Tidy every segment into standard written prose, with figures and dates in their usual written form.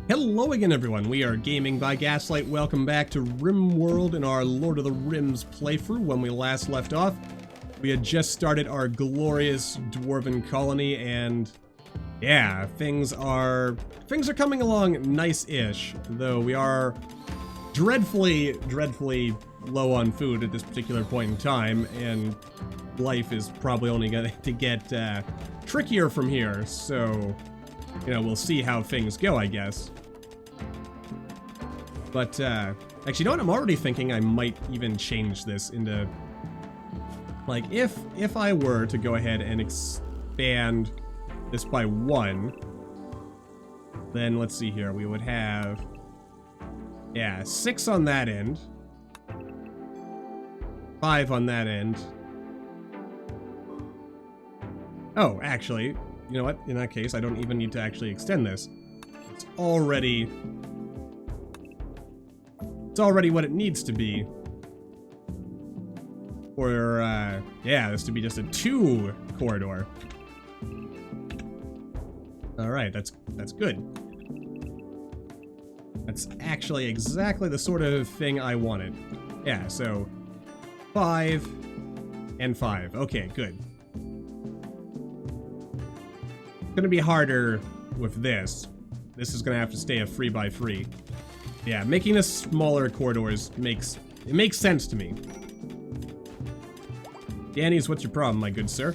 Hello again, everyone. We are Gaming by Gaslight. Welcome back to RimWorld in our Lord of the Rims playthrough. When we last left off, we had just started our glorious dwarven colony, and yeah, things are coming along nice-ish. Though we are dreadfully low on food at this particular point in time, and life is probably only going to get trickier from here. So, you know, we'll see how things go, I guess. But, actually, you know what? I'm already thinking I might even change this into, like, if I were to go ahead and expand this by 1, then let's see here. We would have, yeah, 6 on that end, 5 on that end. Oh, actually, you know what? In that case, I don't even need to actually extend this. It's already what it needs to be. Or, yeah, this to be just a 2 corridor. Alright, that's good. That's actually exactly the sort of thing I wanted. Yeah, so 5 and 5. Okay, good. Gonna be harder with this. This is gonna have to stay a 3x3. Yeah, making this smaller corridors makes sense to me. Danny's, what's your problem, my good sir?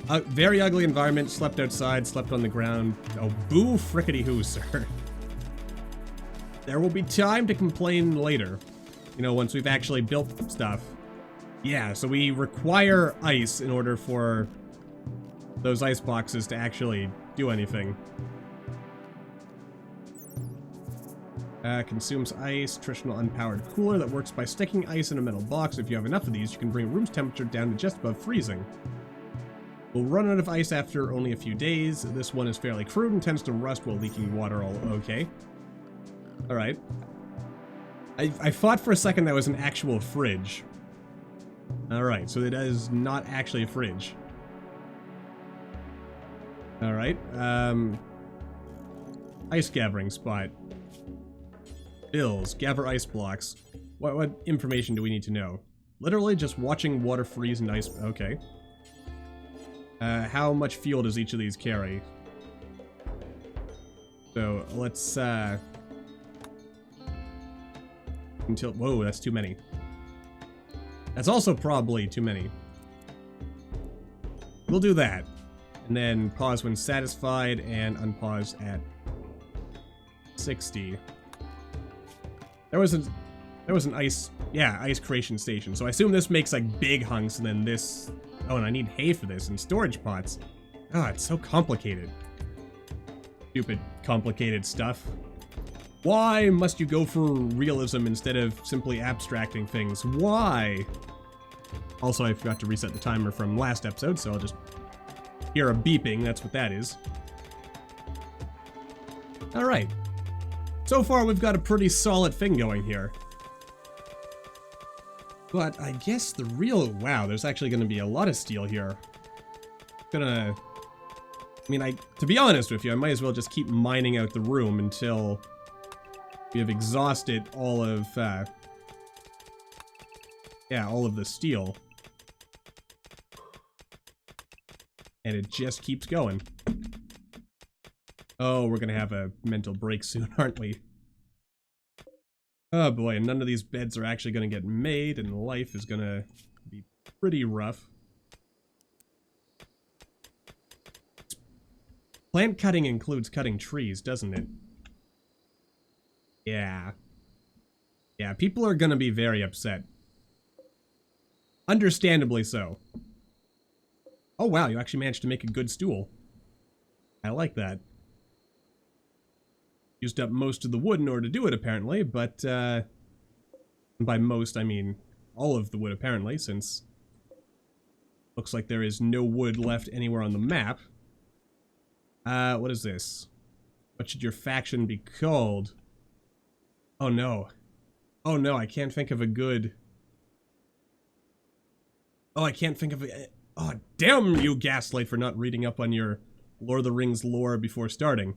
Very ugly environment, slept outside, slept on the ground. Oh, boo frickety hoo, sir. There will be time to complain later. You know, once we've actually built stuff. Yeah, so we require ice in order for those ice boxes to actually do anything. Consumes ice, traditional unpowered cooler that works by sticking ice in a metal box. If you have enough of these, you can bring room's temperature down to just above freezing. We'll run out of ice after only a few days. This one is fairly crude and tends to rust while leaking water. All okay. Alright. I thought for a second that was an actual fridge. Alright, so it is not actually a fridge. Alright, ice gathering spot. Bills, gather ice blocks. What information do we need to know? Literally just watching water freeze and ice. Okay. How much fuel does each of these carry? So let's until whoa, that's too many. That's also probably too many. We'll do that. And then pause when satisfied and unpause at 60. There was an ice creation station. So I assume this makes like big hunks, and then this. Oh, and I need hay for this and storage pots. Oh, it's so complicated. Stupid complicated stuff. Why must you go for realism instead of simply abstracting things? Why? Also, I forgot to reset the timer from last episode, so I'll just hear a beeping. That's what that is. All right. So far, we've got a pretty solid thing going here. But I guess the real... Wow, there's actually going to be a lot of steel here. To be honest with you, I might as well just keep mining out the room until we have exhausted all of... all of the steel. And it just keeps going. Oh, we're gonna have a mental break soon, aren't we? Oh boy, and none of these beds are actually gonna get made, and life is gonna be pretty rough. Plant cutting includes cutting trees, doesn't it? Yeah. Yeah, people are gonna be very upset. Understandably so. Oh wow, you actually managed to make a good stool. I like that. Used up most of the wood in order to do it, apparently, but, by most, I mean all of the wood, apparently, since looks like there is no wood left anywhere on the map. What is this? What should your faction be called? Oh no. Oh no, I can't think of a good... Oh, I can't think of a... Oh, damn you, Gaslight, for not reading up on your Lord of the Rings lore before starting.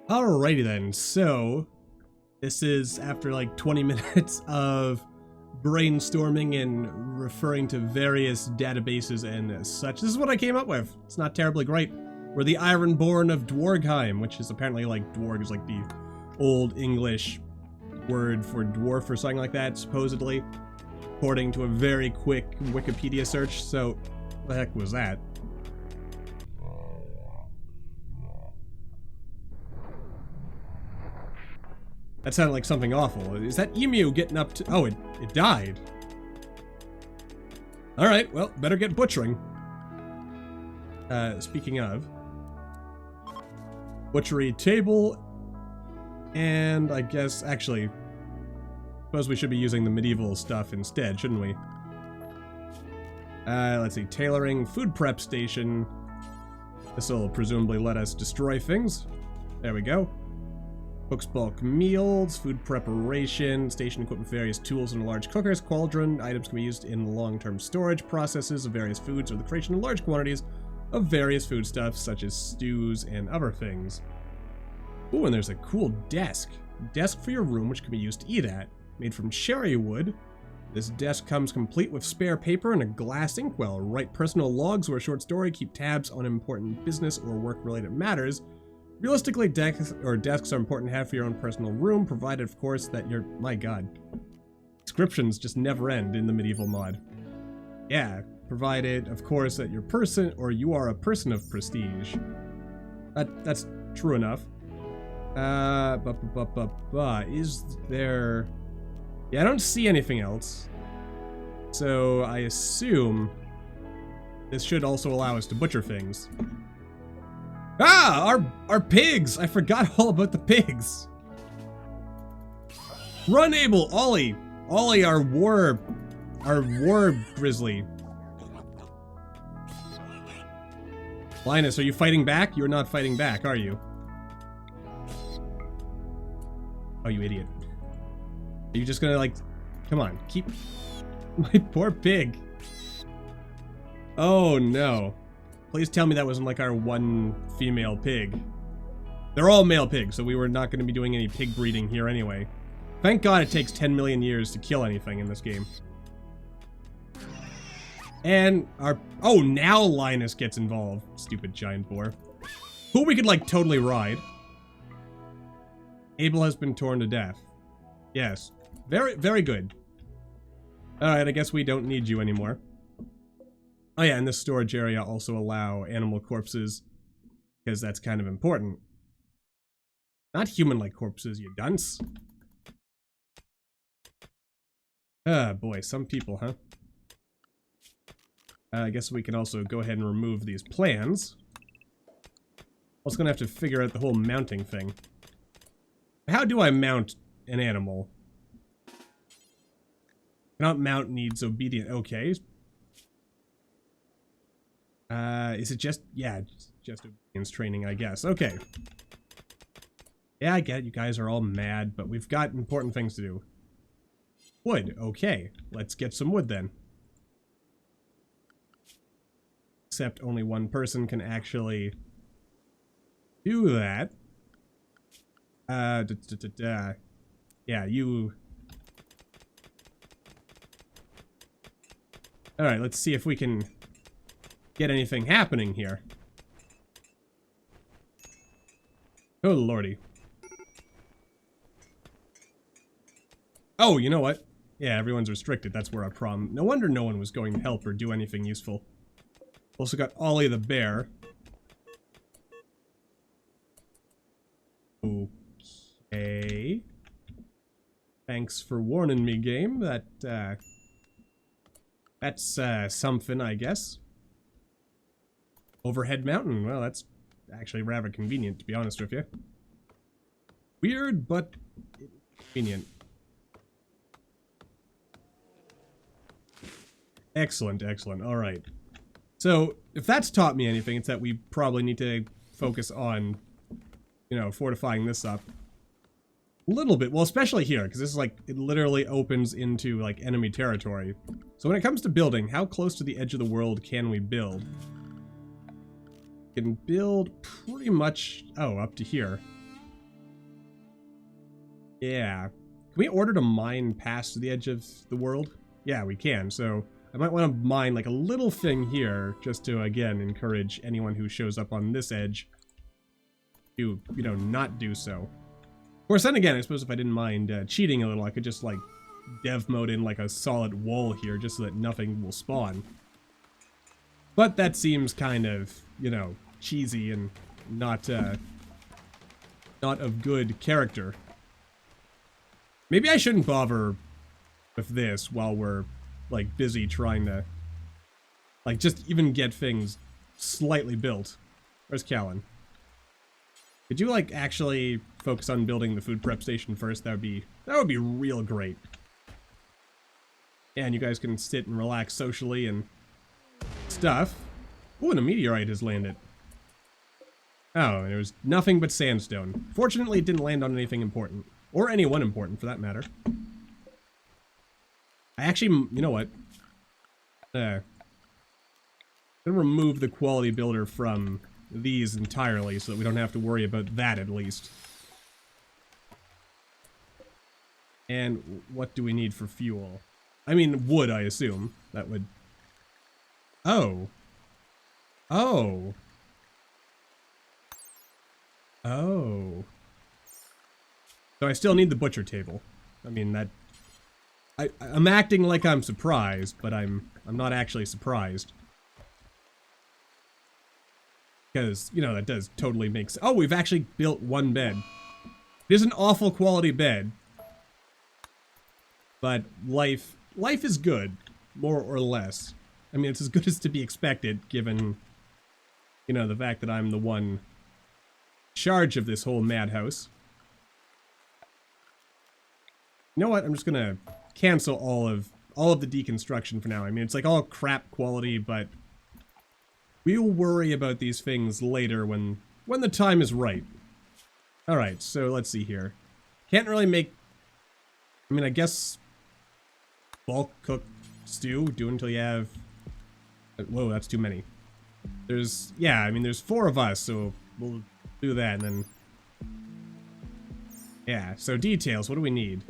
Alrighty then, so this is after like 20 minutes of brainstorming and referring to various databases and such. This is what I came up with. It's not terribly great. We're the Ironborn of Dwargheim, which is apparently like dwarg is like the old English word for dwarf or something like that, supposedly, according to a very quick Wikipedia search. So, what the heck was that? That sounded like something awful. Is that emu getting up to... Oh, it died. Alright, well, better get butchering. Speaking of... Butchery table. And I guess, actually... Suppose we should be using the medieval stuff instead, shouldn't we? Let's see. Tailoring, food prep station. This will presumably let us destroy things. There we go. Cooks bulk meals, food preparation, station equipment, various tools and large cookers, cauldron. Items can be used in long-term storage processes of various foods or the creation of large quantities of various foodstuffs such as stews and other things. Ooh, and there's a cool desk. Desk for your room which can be used to eat at. Made from cherry wood. This desk comes complete with spare paper and a glass inkwell. Write personal logs or a short story, keep tabs on important business or work-related matters. Realistically, desks are important to have for your own personal room, provided, of course, that you're... My god. Descriptions just never end in the medieval mod. Yeah, provided, of course, that you are a person of prestige. That's true enough. Is there... Yeah, I don't see anything else. So, I assume this should also allow us to butcher things. Ah! Our pigs! I forgot all about the pigs! Run, Abel! Ollie! Ollie, our war grizzly. Linus, are you fighting back? You're not fighting back, are you? Oh, you idiot. Are you just gonna, like... Come on, keep... My poor pig. Oh, no. Please tell me that wasn't like our one female pig. They're all male pigs, so we were not going to be doing any pig breeding here anyway. Thank God it takes 10 million years to kill anything in this game. And our... Oh, now Linus gets involved. Stupid giant boar. Who we could, like, totally ride. Abel has been torn to death. Yes. Very, very good. Alright, I guess we don't need you anymore. Oh yeah, and this storage area also allow animal corpses, because that's kind of important. Not human-like corpses, you dunce. Ah, boy, some people, huh? I guess we can also go ahead and remove these plans. Also gonna have to figure out the whole mounting thing. How do I mount an animal? Cannot mount, needs obedient. Okay. Is it just... Yeah, just obedience training, I guess. Okay. Yeah, I get it. You guys are all mad, but we've got important things to do. Wood. Okay. Let's get some wood, then. Except only one person can actually do that. Yeah, you... Alright, let's see if we can... get anything happening here. Oh lordy. Oh, you know what? Yeah, everyone's restricted. That's where our problem... No wonder no one was going to help or do anything useful. Also got Ollie the bear. Okay. Thanks for warning me, game. That's something, I guess. Overhead mountain. Well, that's actually rather convenient, to be honest with you. Weird, but convenient. Excellent, excellent. Alright. So, if that's taught me anything, it's that we probably need to focus on, you know, fortifying this up. A little bit. Well, especially here, because this is like, it literally opens into, like, enemy territory. So when it comes to building, how close to the edge of the world can we build? We can build pretty much... Oh, up to here. Yeah. Can we order to mine past the edge of the world? Yeah, we can. So I might want to mine like a little thing here just to, again, encourage anyone who shows up on this edge to, you know, not do so. Of course, then again, I suppose if I didn't mind cheating a little, I could just, like, dev mode in, like, a solid wall here just so that nothing will spawn. But that seems kind of, you know, cheesy and not of good character. Maybe I shouldn't bother with this while we're, like, busy trying to, like, just even get things slightly built. Where's Callan? Could you, like, actually focus on building the food prep station first? That would be real great. Yeah, and you guys can sit and relax socially and stuff. Ooh, and a meteorite has landed. Oh, and it was nothing but sandstone. Fortunately, it didn't land on anything important. Or anyone important, for that matter. I actually, you know what? I'm gonna remove the quality builder from these entirely so that we don't have to worry about that at least. And what do we need for fuel? I mean, wood, I assume. That would... Oh. Oh. Oh. So I still need the butcher table. I mean, that... I'm acting like I'm surprised, but I'm not actually surprised. Because, you know, that does totally make sense. Oh, we've actually built one bed. It is an awful quality bed. But life is good, more or less. I mean, it's as good as to be expected, given, you know, the fact that I'm the one in charge of this whole madhouse. You know what? I'm just gonna cancel all of the deconstruction for now. I mean, it's like all crap quality, but we'll worry about these things later when the time is right. Alright, so let's see here. Can't really make... I mean, I guess... bulk cook stew, do until you have... Whoa, that's too many. There's... yeah, I mean, there's 4 of us, so we'll do that, and then... yeah, so details, what do we need?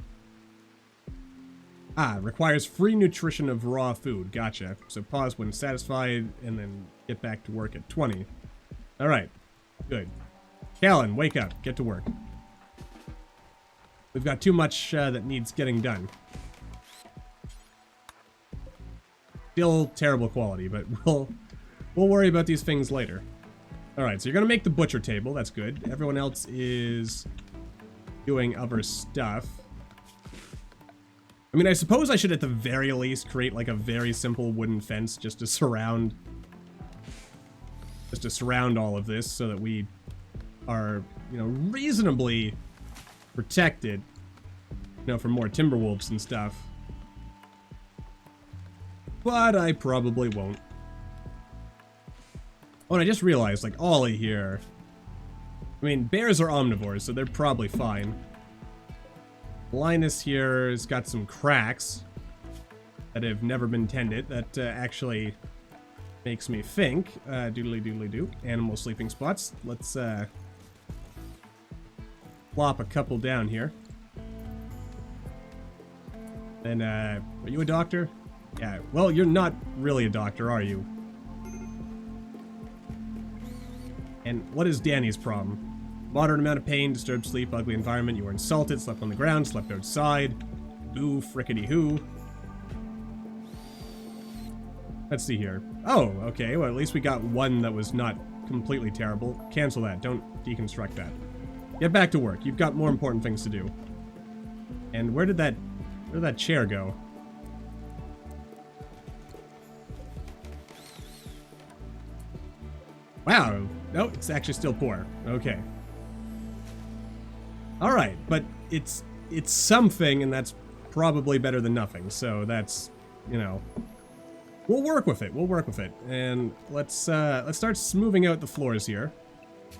Ah, requires free nutrition of raw food. Gotcha. So pause when satisfied, and then get back to work at 20. Alright. Good. Callan, wake up. Get to work. We've got too much that needs getting done. Still terrible quality, but we'll worry about these things later. Alright, so you're gonna make the butcher table. That's good. Everyone else is doing other stuff. I mean, I suppose I should at the very least create like a very simple wooden fence just to surround all of this so that we are, you know, reasonably protected, you know, from more timber wolves and stuff. But I probably won't. Oh, and I just realized, like, Ollie here. I mean, bears are omnivores, so they're probably fine. Linus here has got some cracks that have never been tended. That actually makes me think. Doodly doodly doo. Animal sleeping spots. Let's plop a couple down here. Then, are you a doctor? Yeah, well, you're not really a doctor, are you? And what is Danny's problem? Moderate amount of pain, disturbed sleep, ugly environment, you were insulted, slept on the ground, slept outside. Boo, frickety hoo. Let's see here. Oh, okay, well at least we got one that was not completely terrible. Cancel that, don't deconstruct that. Get back to work, you've got more important things to do. And where did that chair go? Wow, no, it's actually still poor. Okay. Alright, but it's something, and that's probably better than nothing, so that's, you know, we'll work with it, and let's start smoothing out the floors here.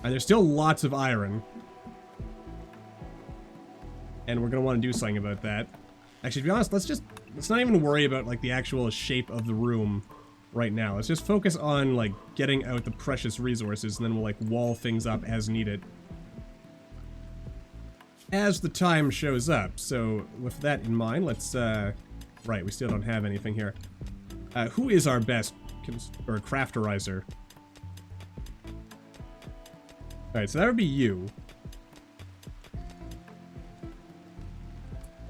And there's still lots of iron. And we're gonna want to do something about that. Actually, to be honest, let's not even worry about, like, the actual shape of the room right now. Let's just focus on, like, getting out the precious resources, and then we'll, like, wall things up as needed. as the time shows up. So with that in mind, let's, right, we still don't have anything here. Who is our best crafterizer? Alright, so that would be you.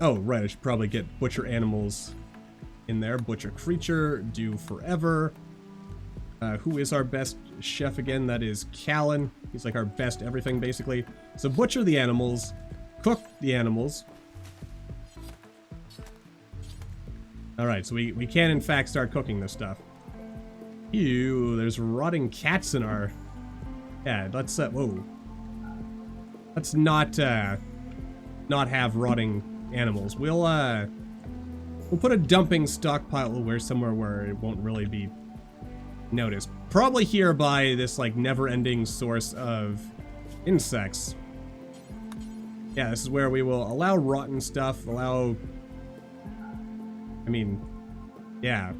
Oh, right, I should probably get butcher animals in there. Butcher creature, do forever. Who is our best chef again? That is Callan. He's like our best everything, basically. So butcher the animals, cook the animals. Alright, so we can in fact start cooking this stuff. Ew, there's rotting cats in our... Yeah, let's, whoa. Let's not have rotting animals. We'll put a dumping stockpile somewhere where it won't really be noticed. Probably here by this, like, never-ending source of insects. Yeah, this is where we will allow rotten stuff, allow... I mean, yeah.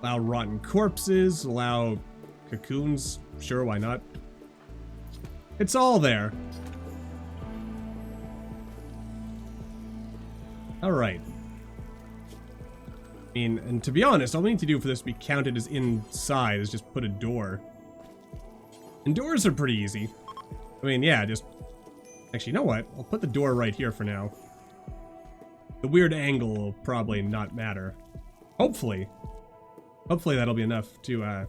Allow rotten corpses, allow cocoons. Sure, why not? It's all there. Alright. I mean, and to be honest, all we need to do for this to be counted as inside is just put a door. And doors are pretty easy. I mean, yeah, just... Actually, you know what? I'll put the door right here for now. The weird angle will probably not matter. Hopefully. Hopefully that'll be enough to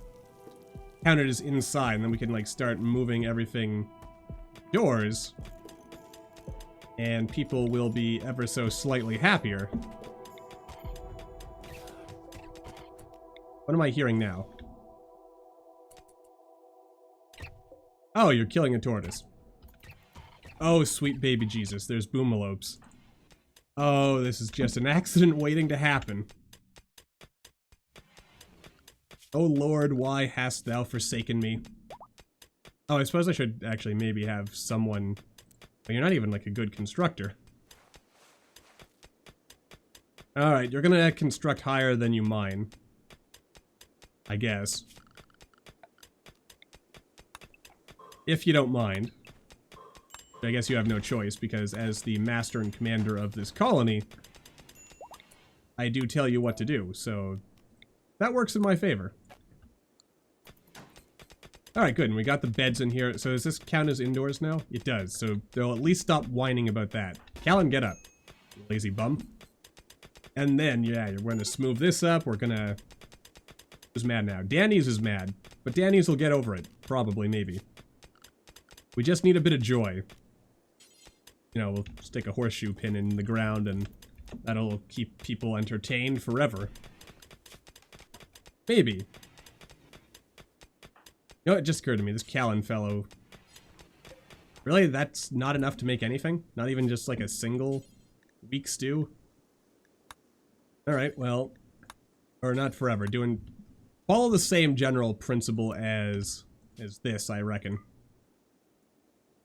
count it as inside, and then we can, like, start moving everything doors. And people will be ever so slightly happier. What am I hearing now? Oh, you're killing a tortoise. Oh, sweet baby Jesus, there's boomalopes. Oh, this is just an accident waiting to happen. Oh Lord, why hast thou forsaken me? Oh, I suppose I should actually maybe have someone... Well, you're not even like a good constructor. Alright, you're gonna construct higher than you mine. I guess. If you don't mind. I guess you have no choice, because as the master and commander of this colony, I do tell you what to do, so that works in my favor. Alright, good, and we got the beds in here. So does this count as indoors now? It does, so they'll at least stop whining about that. Callan, get up, you lazy bum. And then, yeah, you're going to smooth this up. We're gonna... Who's mad now? Danny's is mad, but Danny's will get over it. Probably, maybe. We just need a bit of joy. You know, we'll stick a horseshoe pin in the ground and that'll keep people entertained forever. Maybe. You know, it just occurred to me, this Callan fellow... Really, that's not enough to make anything? Not even just like a single weak stew? Alright, well... Or not forever, follow the same general principle as this, I reckon.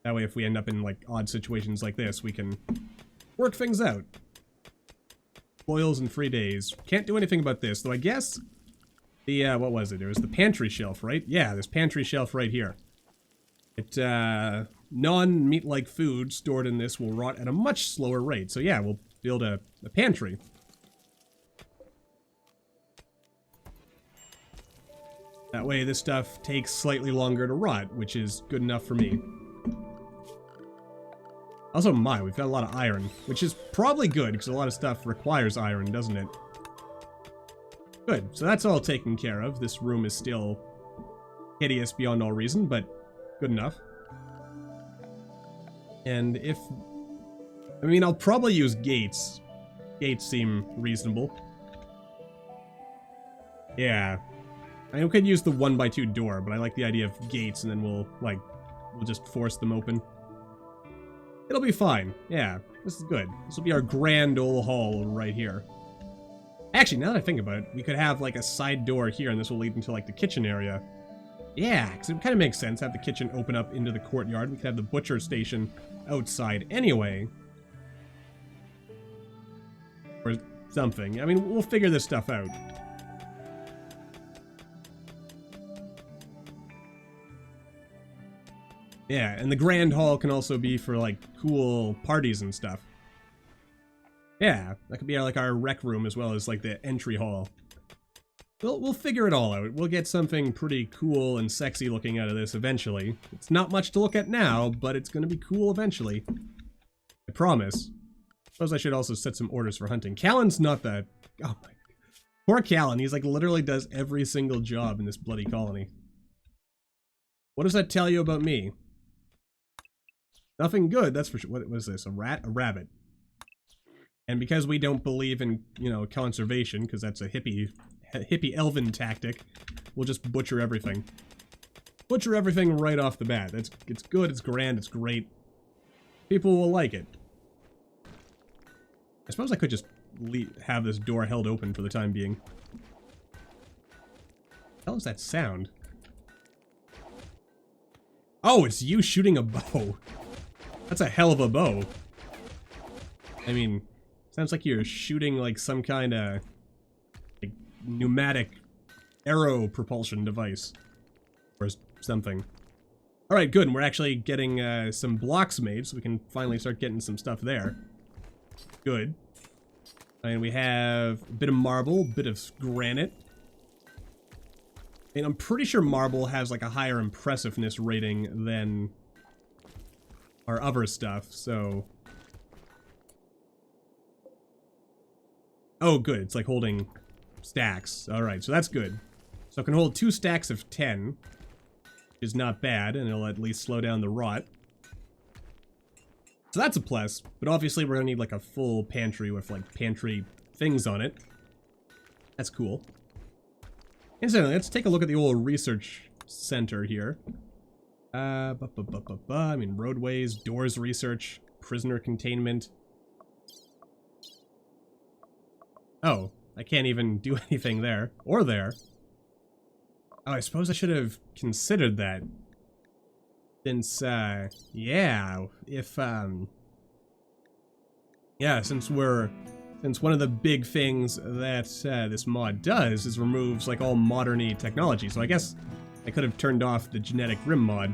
That way, if we end up in, like, odd situations like this, we can work things out. Spoils and free days. Can't do anything about this, though I guess the, what was it? It was the pantry shelf, right? Yeah, this pantry shelf right here. It, non-meat-like food stored in this will rot at a much slower rate. So yeah, we'll build a pantry. That way, this stuff takes slightly longer to rot, which is good enough for me. Also, we've got a lot of iron, which is probably good, because a lot of stuff requires iron, doesn't it? Good, so that's all taken care of. This room is still hideous beyond all reason, but good enough. And if... I mean, I'll probably use gates. Gates seem reasonable. Yeah. I could use the 1x2 door, but I like the idea of gates, and then we'll just force them open. It'll be fine. Yeah, this is good. This will be our grand old hall right here. Actually, now that I think about it, we could have, like, a side door here, and this will lead into, like, the kitchen area. Yeah, because it kind of makes sense. Have the kitchen open up into the courtyard. We could have the butcher station outside anyway. Or something. I mean, we'll figure this stuff out. Yeah, and the Grand Hall can also be for, like, cool parties and stuff. Yeah, that could be like our rec room as well as, like, the entry hall. We'll figure it all out. We'll get something pretty cool and sexy looking out of this eventually. It's not much to look at now, but it's gonna be cool eventually. I promise. Suppose I should also set some orders for hunting. Callan's not the... Oh my... Poor Callan, he's like literally does every single job in this bloody colony. What does that tell you about me? Nothing good, that's for sure. What is this, a rat? A rabbit. And because we don't believe in, you know, conservation, because that's a hippie elven tactic, we'll just butcher everything. Butcher everything right off the bat. It's good, it's grand, it's great. People will like it. I suppose I could just have this door held open for the time being. What the hell is that sound? Oh, it's you shooting a bow. That's a hell of a bow. I mean, sounds like you're shooting like some kind of like, pneumatic arrow propulsion device. Or something. Alright, good. And we're actually getting some blocks made, so we can finally start getting some stuff there. Good. And we have a bit of marble, a bit of granite. And I'm pretty sure marble has like a higher impressiveness rating than our other stuff, so... Oh, good. It's like holding stacks. Alright, so that's good. So it can hold 2 stacks of 10, which is not bad, and it'll at least slow down the rot. So that's a plus, but obviously we're gonna need like a full pantry with like pantry things on it. That's cool. Incidentally, let's take a look at the old research center here. I mean, roadways, doors research, prisoner containment. Oh, I can't even do anything there. Or there. Oh, I suppose I should have considered that. Since, yeah, if, yeah, since one of the big things that, this mod does is removes, like, all modern-y technology, so I guess I could have turned off the genetic rim mod.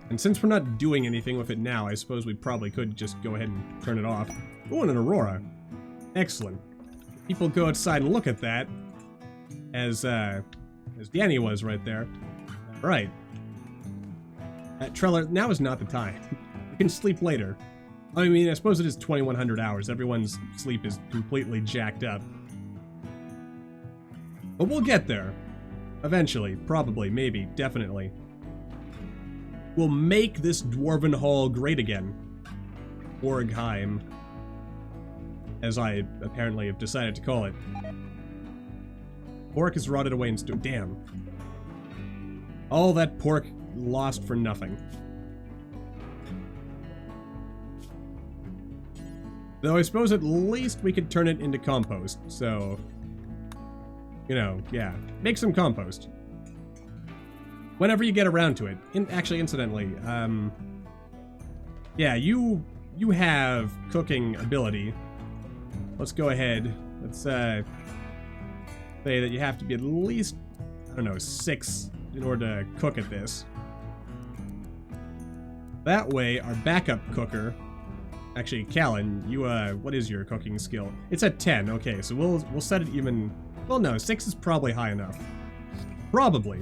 And since we're not doing anything with it now, I suppose we probably could just go ahead and turn it off. Oh, and an aurora. Excellent. People go outside and look at that, as Danny was right there. Right. Treller, now is not the time. We can sleep later. I mean, I suppose it is 2100 hours. Everyone's sleep is completely jacked up. But we'll get there. Eventually. Probably. Maybe. Definitely. We'll make this Dwarven Hall great again. Orgheim. As I apparently have decided to call it. Pork is rotted away and damn. All that pork lost for nothing. Though I suppose at least we could turn it into compost, so... You know, yeah. Make some compost. Whenever you get around to it. Actually, incidentally, yeah, you have cooking ability. Let's go ahead. Let's, say that you have to be at least, I don't know, 6 in order to cook at this. That way, our backup cooker... Actually, Callan, you, what is your cooking skill? It's at 10, okay, so we'll set it even... Well, no, 6 is probably high enough. Probably.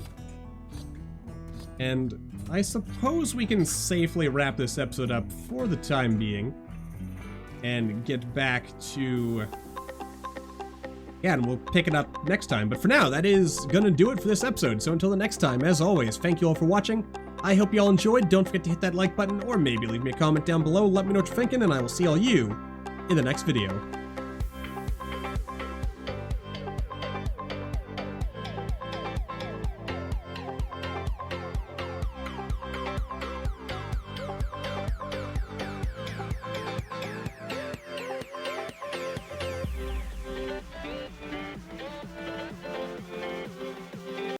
And I suppose we can safely wrap this episode up for the time being. And get back to... Yeah, and we'll pick it up next time. But for now, that is gonna do it for this episode. So until the next time, as always, thank you all for watching. I hope you all enjoyed. Don't forget to hit that like button, or maybe leave me a comment down below. Let me know what you're thinking, and I will see all you in the next video.